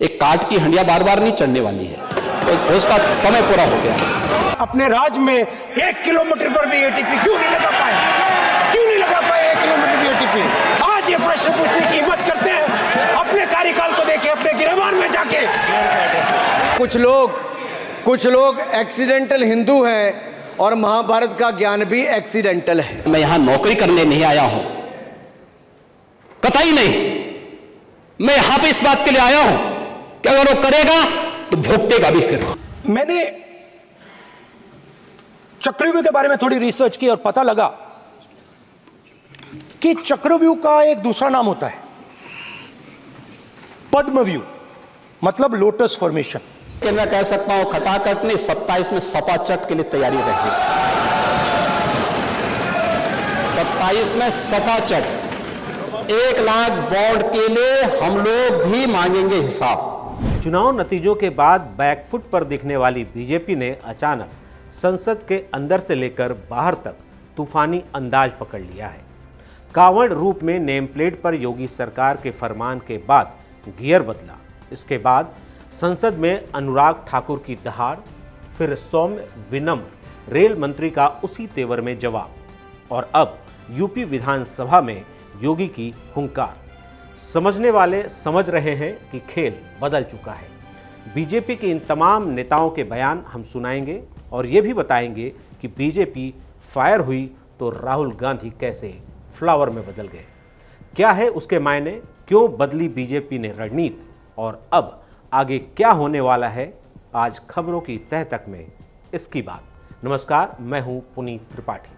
एक काट की हंडिया बार बार नहीं चढ़ने वाली है, तो उसका समय पूरा हो गया। अपने राज्य में 1 किलोमीटर पर भी एटीपी क्यों नहीं लगा पाए? क्यों नहीं लगा पाए 1 किलोमीटर भी एटीपी? आज ये प्रश्न पूछने की हिम्मत करते हैं अपने कार्यकाल को देखे, अपने गिरबान में जाके। कुछ लोग एक्सीडेंटल हिंदू हैं और महाभारत का ज्ञान भी एक्सीडेंटल है। मैं यहां नौकरी करने नहीं आया हूं, कतई नहीं। मैं यहां पे इस बात के लिए आया हूं कि अगर वो करेगा तो भुगतेगा भी। फिर मैंने चक्रव्यूह के बारे में थोड़ी रिसर्च की और पता लगा कि चक्रव्यूह का एक दूसरा नाम होता है पद्मव्यूह, मतलब लोटस फॉर्मेशन। कि मैं कह सकता हूं खटाखट नहीं, 27 में सपा चट के लिए तैयारी रही। 27 में सपा चट 1 लाख बॉन्ड के लिए हम लोग भी मांगेंगे हिसाब। चुनाव नतीजों के बाद बैकफुट पर दिखने वाली बीजेपी ने अचानक संसद के अंदर से लेकर बाहर तक तूफानी अंदाज पकड़ लिया है। कांवड़ रूप में नेम प्लेट पर योगी सरकार के फरमान के बाद गियर बदला। इसके बाद संसद में अनुराग ठाकुर की दहाड़, फिर सौम्य विनम्र रेल मंत्री का उसी तेवर में जवाब, और अब यूपी विधानसभा में योगी की हुंकार। समझने वाले समझ रहे हैं कि खेल बदल चुका है। बीजेपी के इन तमाम नेताओं के बयान हम सुनाएंगे और ये भी बताएंगे कि बीजेपी फायर हुई तो राहुल गांधी कैसे फ्लावर में बदल गए। क्या है उसके मायने, क्यों बदली बीजेपी ने रणनीति, और अब आगे क्या होने वाला है, आज खबरों की तह तक में इसकी बात। नमस्कार, मैं हूं पुनीत त्रिपाठी।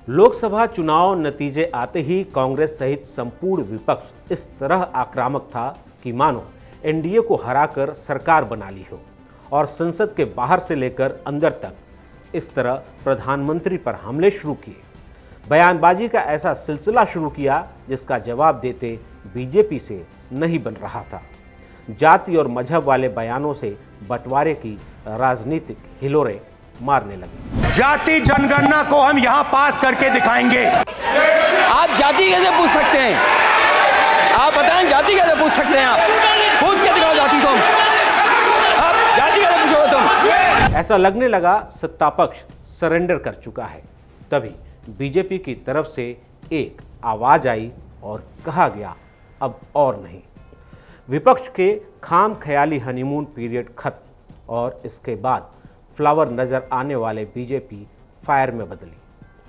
लोकसभा चुनाव नतीजे आते ही कांग्रेस सहित संपूर्ण विपक्ष इस तरह आक्रामक था कि मानो एनडीए को हराकर सरकार बना ली हो, और संसद के बाहर से लेकर अंदर तक इस तरह प्रधानमंत्री पर हमले शुरू किए, बयानबाजी का ऐसा सिलसिला शुरू किया जिसका जवाब देते बीजेपी से नहीं बन रहा था। जाति और मजहब वाले बयानों से बंटवारे की राजनीतिक हिलोरे मारने लगे। जाति जनगणना को हम यहां पास करके दिखाएंगे। आप जाति कैसे पूछ सकते हैं? आप बताएं, जाति कैसे पूछ सकते हैं? आप पूछ के दिखाओ जाति तुम। आप जाति कैसे पूछोगे तुम? ऐसा लगने लगा सत्ता पक्ष सरेंडर कर चुका है। तभी बीजेपी की तरफ से एक आवाज आई और कहा गया अब और नहीं। विपक्ष के खाम ख्याली हनीमून पीरियड खत्म, और इसके बाद फ्लावर नजर आने वाले बीजेपी फायर में बदली।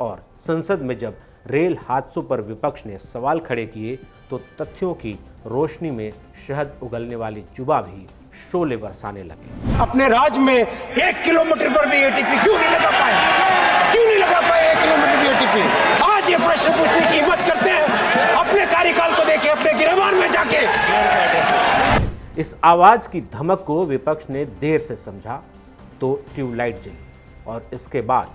और संसद में जब रेल हादसों पर विपक्ष ने सवाल खड़े किए तो तथ्यों की रोशनी में शहद उगलने वाली जुबा भी शोले बरसाने लगे। अपने राज्य में 1 किलोमीटर पर भी एटीपी क्यों नहीं लगा पाए? क्यों नहीं लगा पाए 1 किलोमीटर भी एटीपी? आज ये प्रश्न पूछने की हिम्मत करते हैं अपने कार्यकाल को देखे, अपने गिरबान में जाके। इस आवाज की धमक को विपक्ष ने देर से समझा तो ट्यूबलाइट जली, और इसके बाद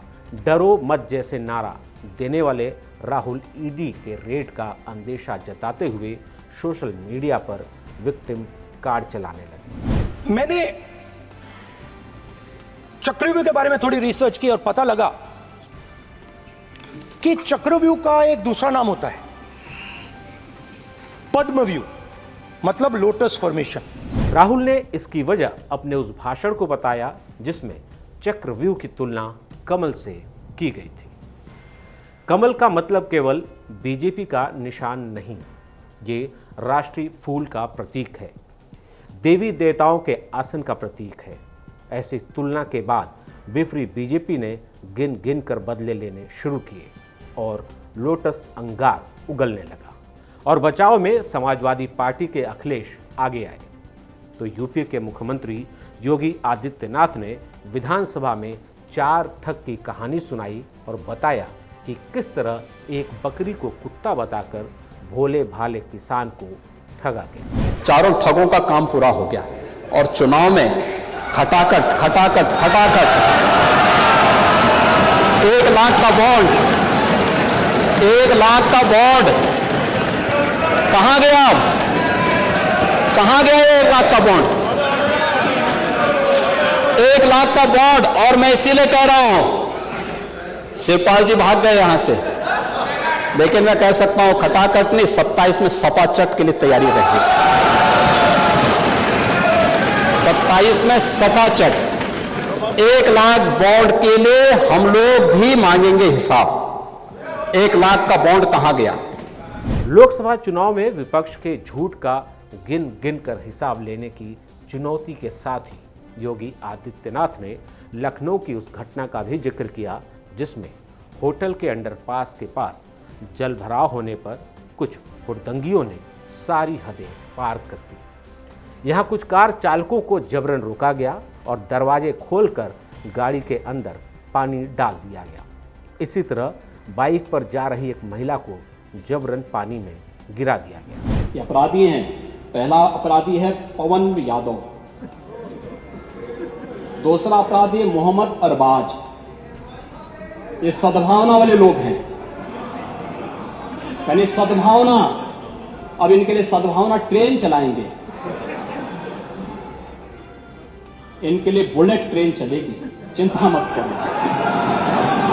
डरो मत जैसे नारा देने वाले राहुल ईडी के रेड का अंदेशा जताते हुए सोशल मीडिया पर विक्टिम कार्ड चलाने लगे। मैंने चक्रव्यूह के बारे में थोड़ी रिसर्च की और पता लगा कि चक्रव्यूह का एक दूसरा नाम होता है पद्मव्यूह, मतलब लोटस फॉर्मेशन। राहुल ने इसकी वजह अपने उस भाषण को बताया जिसमें चक्रव्यूह की तुलना कमल से की गई थी। कमल का मतलब केवल बीजेपी का निशान नहीं, ये राष्ट्रीय फूल का प्रतीक है, देवी देवताओं के आसन का प्रतीक है। ऐसी तुलना के बाद बिफरी बीजेपी ने गिन गिन कर बदले लेने शुरू किए और लोटस अंगार उगलने लगा, और बचाव में समाजवादी पार्टी के अखिलेश आगे आए। तो यूपी के मुख्यमंत्री योगी आदित्यनाथ ने विधानसभा में 4 ठग की कहानी सुनाई और बताया कि किस तरह एक बकरी को कुत्ता बताकर भोले भाले किसान को ठगा गया। चारों ठगों का काम पूरा हो गया और चुनाव में खटाखट खटाखट खटाखट 1 लाख का बॉन्ड, 1 लाख का बॉन्ड कहां गया? अब कहां गया 1 लाख का बॉन्ड? 1 लाख का बॉन्ड। और मैं इसीलिए कह रहा हूं, शिवपाल जी भाग गए यहां से, लेकिन मैं कह सकता हूं खटाखट नहीं, 27 में सपा चट के लिए तैयारी रही। 27 में सपा चट, 1 लाख बॉन्ड के लिए हम लोग भी मांगेंगे हिसाब। 1 लाख का बॉन्ड कहां गया? लोकसभा चुनाव में विपक्ष के झूठ का गिन गिन कर हिसाब लेने की चुनौती के साथ ही योगी आदित्यनाथ ने लखनऊ की उस घटना का भी जिक्र किया जिसमें होटल के अंडरपास के पास जल भराव होने पर कुछ हुड़दंगियों ने सारी हदें पार कर दी। यहाँ कुछ कार चालकों को जबरन रोका गया और दरवाजे खोलकर गाड़ी के अंदर पानी डाल दिया गया। इसी तरह बाइक पर जा रही एक महिला को जबरन पानी में गिरा दिया गया। ये अपराधी हैं। पहला अपराधी है पवन यादव, दूसरा अपराधी है मोहम्मद अरबाज। ये सद्भावना वाले लोग हैं, यानी सद्भावना। अब इनके लिए सद्भावना ट्रेन चलाएंगे, इनके लिए बुलेट ट्रेन चलेगी, चिंता मत करो।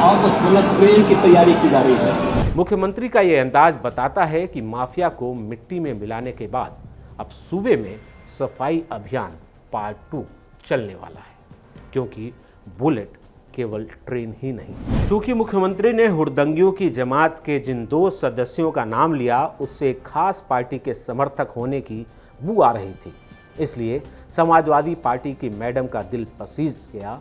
और उस बुलेट ट्रेन की तैयारी की जा रही है। मुख्यमंत्री का यह अंदाज बताता है कि माफिया को मिट्टी में मिलाने के बाद अब सूबे में सफाई अभियान पार्ट 2 चलने वाला है, क्योंकि बुलेट केवल ट्रेन ही नहीं। चूंकि मुख्यमंत्री ने हुड़दंगियों की जमात के जिन 2 सदस्यों का नाम लिया उससे एक खास पार्टी के समर्थक होने की बू आ रही थी, इसलिए समाजवादी पार्टी की मैडम का दिल पसीज गया।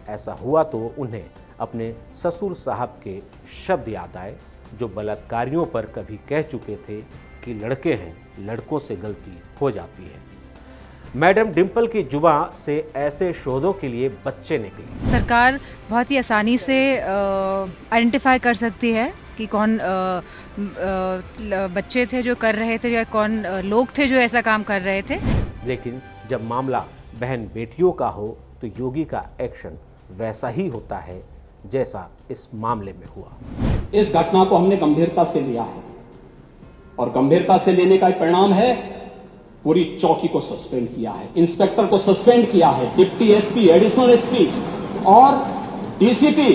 ऐसा हुआ तो उन्हें अपने ससुर साहब के शब्द याद आए जो बलात्कारियों पर कभी कह चुके थे कि लड़के हैं, लड़कों से गलती हो जाती है। मैडम डिम्पल की जुबान से ऐसे शोधों के लिए बच्चे निकले। सरकार बहुत ही आसानी से आइडेंटिफाई कर सकती है कि कौन बच्चे थे जो कर रहे थे या कौन लोग थे जो ऐसा काम कर रहे थे। लेकिन जब मामला बहन बेटियों का हो तो योगी का एक्शन वैसा ही होता है जैसा इस मामले में हुआ। इस घटना को हमने गंभीरता से लिया है और गंभीरता से लेने का परिणाम है पूरी चौकी को सस्पेंड किया है, इंस्पेक्टर को सस्पेंड किया है, डिप्टी एसपी, एडिशनल एसपी और डीसीपी,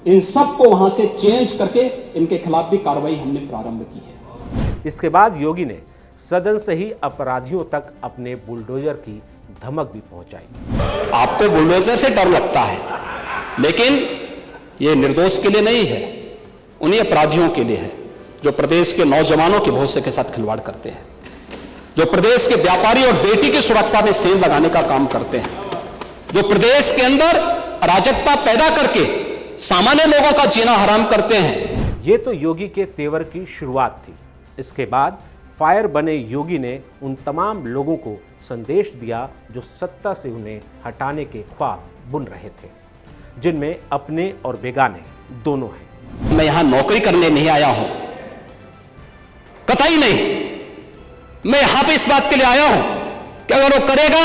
इन सबको वहां से चेंज करके इनके खिलाफ भी कार्रवाई हमने प्रारंभ की है। इसके बाद योगी ने सदन से ही अपराधियों तक अपने बुलडोजर की धमक भी पहुंचाई। आपको बुलडोजर से डर लगता है, लेकिन यह निर्दोष के लिए नहीं है, उन्हीं अपराधियों के लिए है जो प्रदेश के नौजवानों के भविष्य के साथ खिलवाड़ करते हैं, जो प्रदेश के व्यापारी और बेटी की सुरक्षा में सेंध लगाने का काम करते हैं, जो प्रदेश के अंदर अराजकता पैदा करके सामान्य लोगों का जीना हराम करते हैं। ये तो योगी के तेवर की शुरुआत थी। इसके बाद फायर बने योगी ने उन तमाम लोगों को संदेश दिया जो सत्ता से उन्हें हटाने के ख्वाब बुन रहे थे, जिनमें अपने और बेगाने दोनों हैं। मैं यहां नौकरी करने नहीं आया हूं, कतई नहीं। मैं यहां पे इस बात के लिए आया हूं कि अगर वो करेगा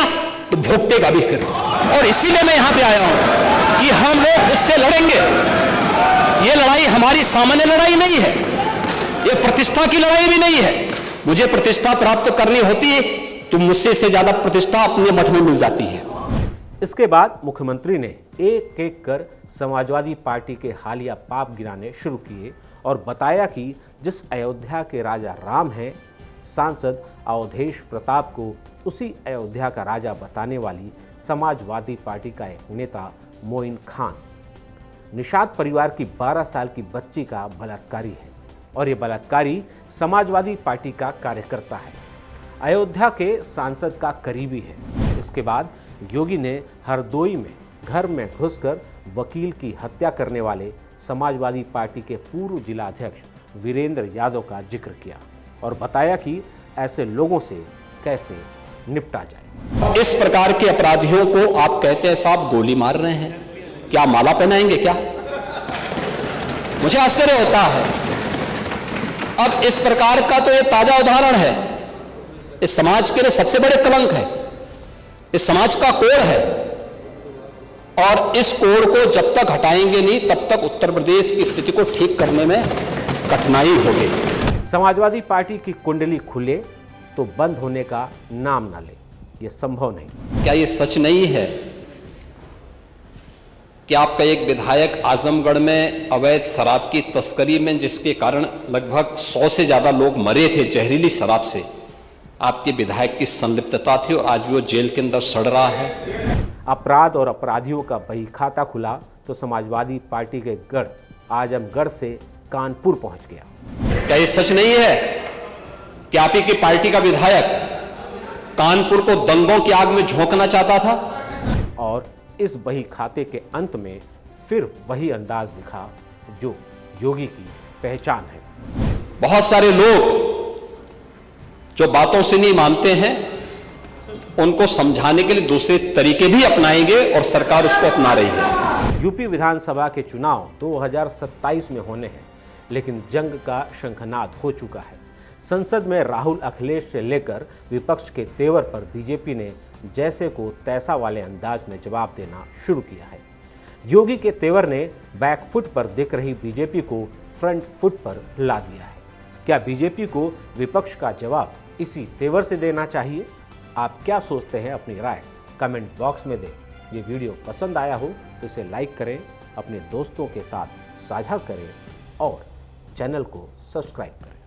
तो भुगतेगा भी फिर, और इसीलिए मैं यहां पे आया हूं कि हम लोग उससे लड़ेंगे। ये लड़ाई हमारी सामान्य लड़ाई नहीं है, ये प्रतिष्ठा की लड़ाई भी नहीं है। मुझे प्रतिष्ठा प्राप्त करनी होती है तो मुझसे से ज्यादा प्रतिष्ठा अपने मठ में मिल जाती है। इसके बाद मुख्यमंत्री ने एक एक कर समाजवादी पार्टी के हालिया पाप गिनाने शुरू किए और बताया कि जिस अयोध्या के राजा राम हैं, सांसद अवधेश प्रताप को उसी अयोध्या का राजा बताने वाली समाजवादी पार्टी का एक नेता मोइन खान निषाद परिवार की 12 साल की बच्ची का बलात्कारी है और ये बलात्कारी समाजवादी पार्टी का कार्यकर्ता है, अयोध्या के सांसद का करीबी है। इसके बाद योगी ने हरदोई में घर में घुसकर वकील की हत्या करने वाले समाजवादी पार्टी के पूर्व जिला अध्यक्ष वीरेंद्र यादव का जिक्र किया और बताया कि ऐसे लोगों से कैसे निपटा जाए। इस प्रकार के अपराधियों को आप कहते हैं साहब गोली मार रहे हैं, क्या माला पहनाएंगे क्या? मुझे आश्चर्य होता है। अब इस प्रकार का तो एक ताजा उदाहरण है, इस समाज के लिए सबसे बड़े कलंक है, इस समाज का कोड है और इस कोड को जब तक हटाएंगे नहीं तब तक उत्तर प्रदेश की स्थिति को ठीक करने में कठिनाई होगी। समाजवादी पार्टी की कुंडली खुले तो बंद होने का नाम ना ले, यह संभव नहीं। क्या ये सच नहीं है कि आपका एक विधायक आजमगढ़ में अवैध शराब की तस्करी में जिसके कारण लगभग 100 से ज़्यादा लोग मरे थे जहरीली शराब से, आपके विधायक की संलिप्तता थी और आज भी वो जेल के अंदर सड़ रहा है। अपराध और अपराधियों का बही खाता खुला तो समाजवादी पार्टी के गढ़ आजमगढ़ से कानपुर पहुंच गया। क्या ये सच नहीं है कि आप ही की पार्टी का विधायक कानपुर को दंगों की आग में झोंकना चाहता था? और इस बही खाते के अंत में फिर वही अंदाज दिखा जो योगी की पहचान है। बहुत सारे लोग जो बातों से नहीं मानते हैं उनको समझाने के लिए दूसरे तरीके भी अपनाएंगे और सरकार उसको अपना रही है। यूपी विधानसभा के चुनाव 2027 में होने हैं, लेकिन जंग का शंखनाद हो चुका है। संसद में राहुल अखिलेश से लेकर विपक्ष के तेवर पर बीजेपी ने जैसे को तैसा वाले अंदाज में जवाब देना शुरू किया है। योगी के तेवर ने बैकफुट पर दिख रही बीजेपी को फ्रंट फुट पर ला दिया है। क्या बीजेपी को विपक्ष का जवाब इसी तेवर से देना चाहिए? आप क्या सोचते हैं? अपनी राय कमेंट बॉक्स में दें। ये वीडियो पसंद आया हो तो इसे लाइक करें, अपने दोस्तों के साथ साझा करें और चैनल को सब्सक्राइब करें।